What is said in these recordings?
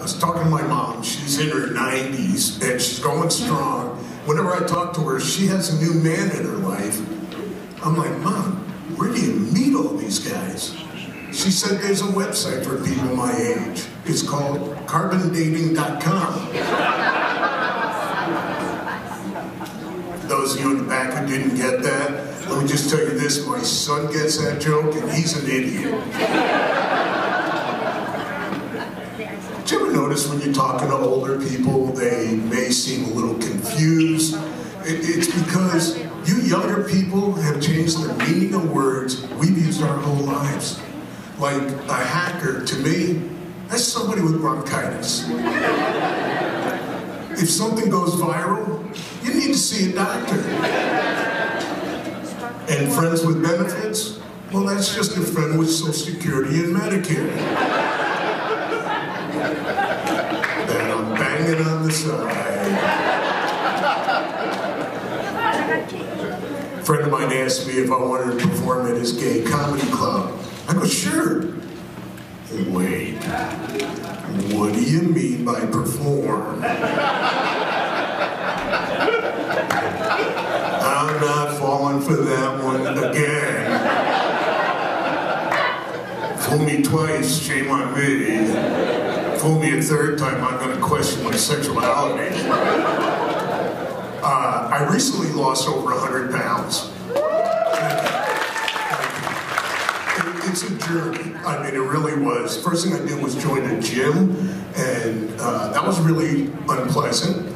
was talking to my mom. She's in her 90s, and she's going strong. Whenever I talk to her, she has a new man in her life. I'm like, Mom, where do you meet all these guys? She said there's a website for people my age. It's called carbondating.com. Those of you in the back who didn't get that, let me just tell you this, my son gets that joke and he's an idiot. Did you ever notice when you're talking to older people, they may seem a little confused? It's because you younger people have changed the meaning of words we've used our whole lives. Like a hacker, to me, that's somebody with bronchitis. If something goes viral, you need to see a doctor. And friends with benefits? Well, that's just a friend with Social Security and Medicare. Then I'm banging on the side. A friend of mine asked me if I wanted to perform at his gay comedy club. I go, sure. Wait, what do you mean by perform? I'm not falling for that one again. Fool me twice, shame on me. Fool me a third time, I'm going to question my sexuality. I recently lost over 100 pounds. It's a journey. I mean, it really was. First thing I did was join a gym, and that was really unpleasant.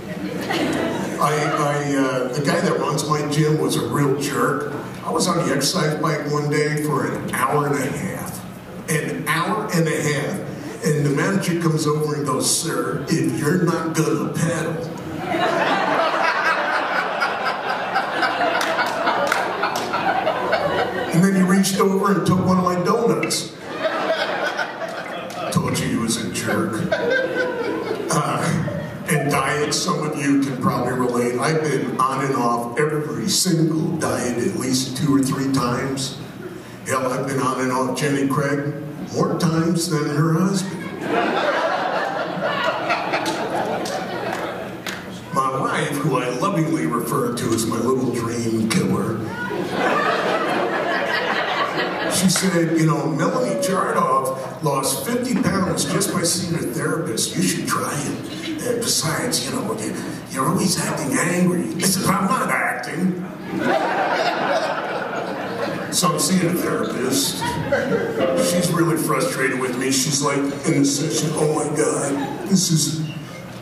The guy that runs my gym was a real jerk. I was on the exercise bike one day for an hour and a half. An hour and a half. And the manager comes over and goes, sir, if you're not gonna pedal. And then he reached over and took one of my donuts. Told you he was a jerk. And diets, some of you can probably relate. I've been on and off every single diet at least 2 or 3 times. Hell, I've been on and off Jenny Craig more times than her husband. My wife, who I lovingly refer to as my little dream killer, she said, you know, Melanie Jardoff lost 50 pounds just by seeing a therapist. You should try it. And besides, you know, you're always acting angry. I said, I'm not acting. So I'm seeing a therapist. She's really frustrated with me. She's like, in the session, oh my God,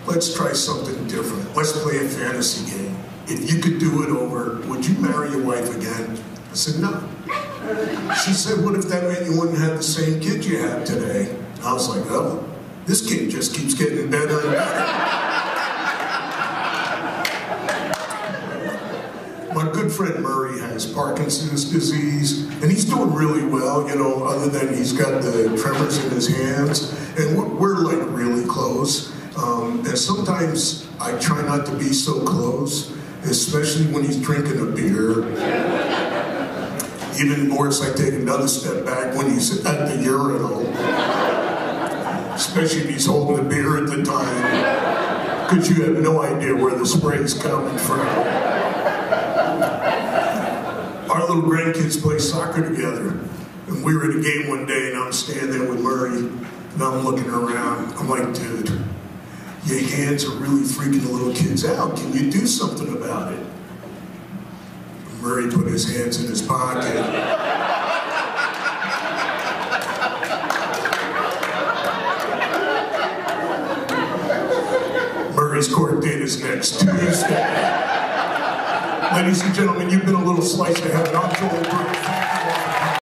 let's try something different. Let's play a fantasy game. If you could do it over, would you marry your wife again? I said, no. She said, what if that meant you wouldn't have the same kid you have today? I was like, oh, this kid just keeps getting better and better. My good friend Murray has Parkinson's disease, and he's doing really well, you know, other than he's got the tremors in his hands, and we're like really close. And sometimes I try not to be so close, especially when he's drinking a beer. Even worse, I take another step back when he's at the urinal. Especially if he's holding the beer at the time. Because you have no idea where the spray's coming from. Our little grandkids play soccer together. And we were at a game one day and I'm standing there with Murray. And I'm looking around. I'm like, dude, your hands are really freaking the little kids out. Can you do something about it? Murray put his hands in his pocket. Murray's court date is next Tuesday. Ladies and gentlemen, you've been a little slice of heaven. I'm Joel Brill.